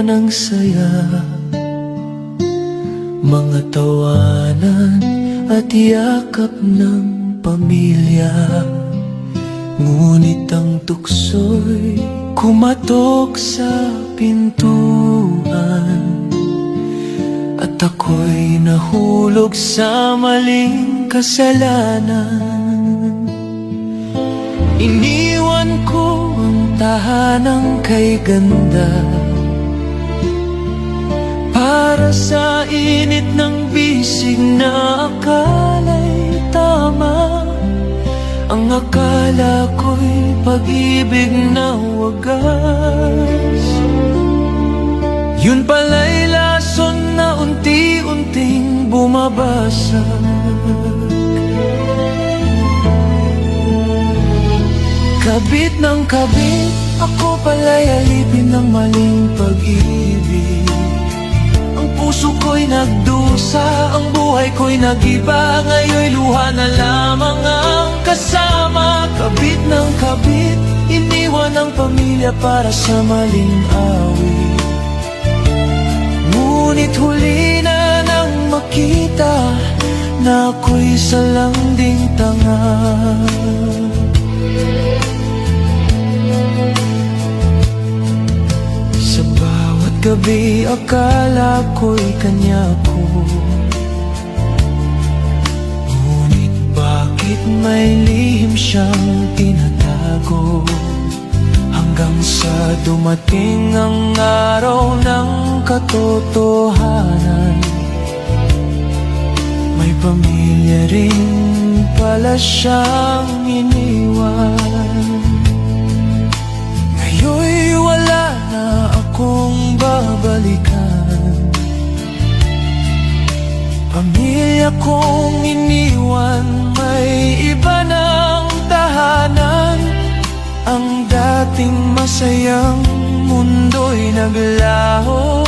ng saya, mga tawanan at yakap ng pamilya. Ngunit ang tukso'y kumatok sa pintuan, at ako'y nahulog sa maling kasalanan. Iniwan ko ang tahanang kay ganda para sa init ng bisig na akala'y tama. Ang akala ko'y pag-ibig na wagas, yun pala'y lason na unti-unting bumabasag. Kabit ng kabit, ako pala'y alipin ng maling pag-ibig. Ang puso ko'y nagdusa, ang buhay ko'y nag-iba. Ngayon'y luha na lamang ang kasama. Kabit ng kabit, iniwan ang pamilya para sa maling awit. Ngunit huli na nang makita na ako'y salanding tanga. Sa bawat gabi akala ko'y kanya ko, ngunit bakit may lihim siyang tinatago? Hanggang sa dumating ang araw ng katotohanan, may pamilya rin pala siyang iniwan. Ngayon'y wala na akong babalikan, pamilya kong iniwan, may iba ng tahanan. Ang dating masayang mundo'y naglaho,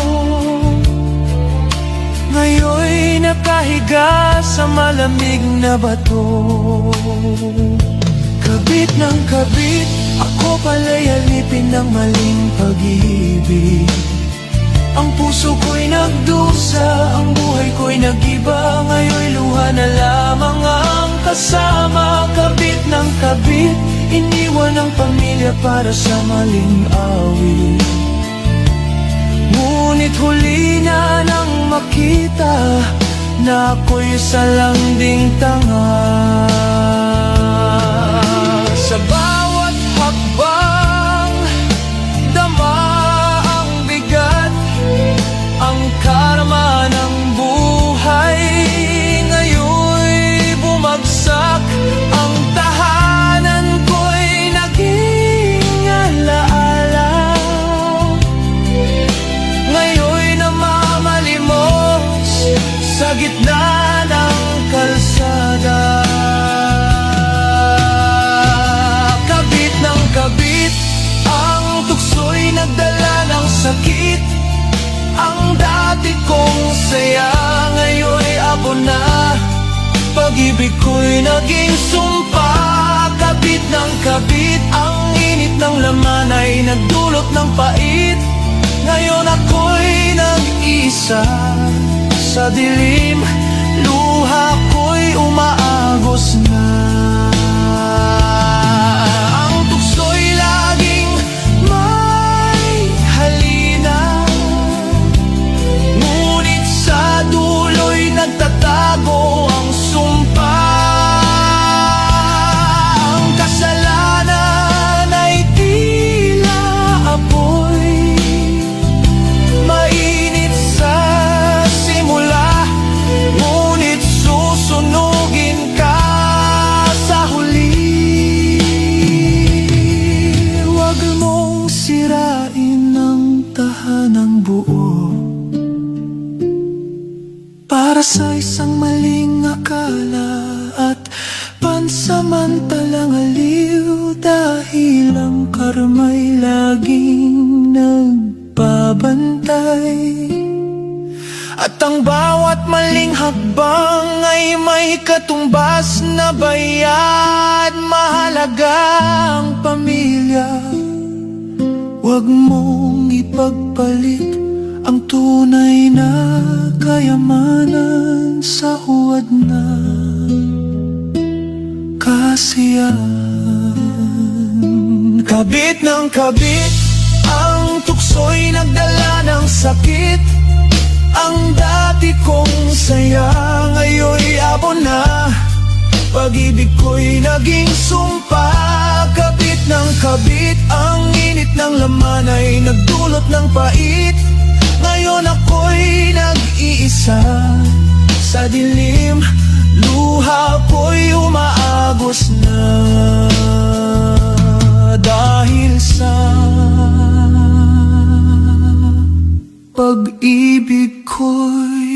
ngayon'y nakahiga sa malamig na bato. Kabit ng kabit, ako pala'y alipin ng maling pag-ibig. Ang puso ko'y nagdusa, ang buhay ko'y nag-iba. Ngayon'y luha na lamang ang kasama. Kabit ng kabit, iniwan ang pamilya para sa maling awit. Ngunit huli na nang makita na ako'y salanding tanga. Sa bawat hakbang, dama ang bigat, ang karma ng buhay. Ngayon'y bumagsak, ang tahanan ko'y naging alaala. Ngayon'y namamalimos sa gitna ng kalsada. Kabit ng kabit, ang tukso'y nagdala ng sakit. Ang dati kong saya, ngayon'y abo na. Pag-ibig ko'y naging sumpa. Kabit ng kabit, ang init ng laman ay nagdulot ng pait. Ngayon ako'y nag-isa sa dilim, luha ko'y umaagos na. Ang tukso'y laging may halina, ngunit sa dulo'y nagtatago ang sumpa. Ang kasalanan ay tila apoy, mainit sa simula, ngunit susunugin ka sa huli. Huwag mong sirain ang tahanang buo para sa isang maling akala at pansamantalang aliw. Dahil ang karma'y laging nagbabantay, at ang bawat maling hakbang ay may katumbas na bayad. Mahalaga ang pamilya, huwag mong ipagpalit ang tunay na kayamanan sa huwad na kasiyahan. Kabit ng kabit, ang tukso'y nagdala ng sakit. Ang dati kong saya, ngayon'y abo na. Pag-ibig ko'y naging sumpa. Kabit ng kabit, ang init ng laman ay nagdulot ng pait. Ngayon ako'y nag-iisa sa dilim, luha ko'y umaagos na. Dahil sa pag-ibig ko'y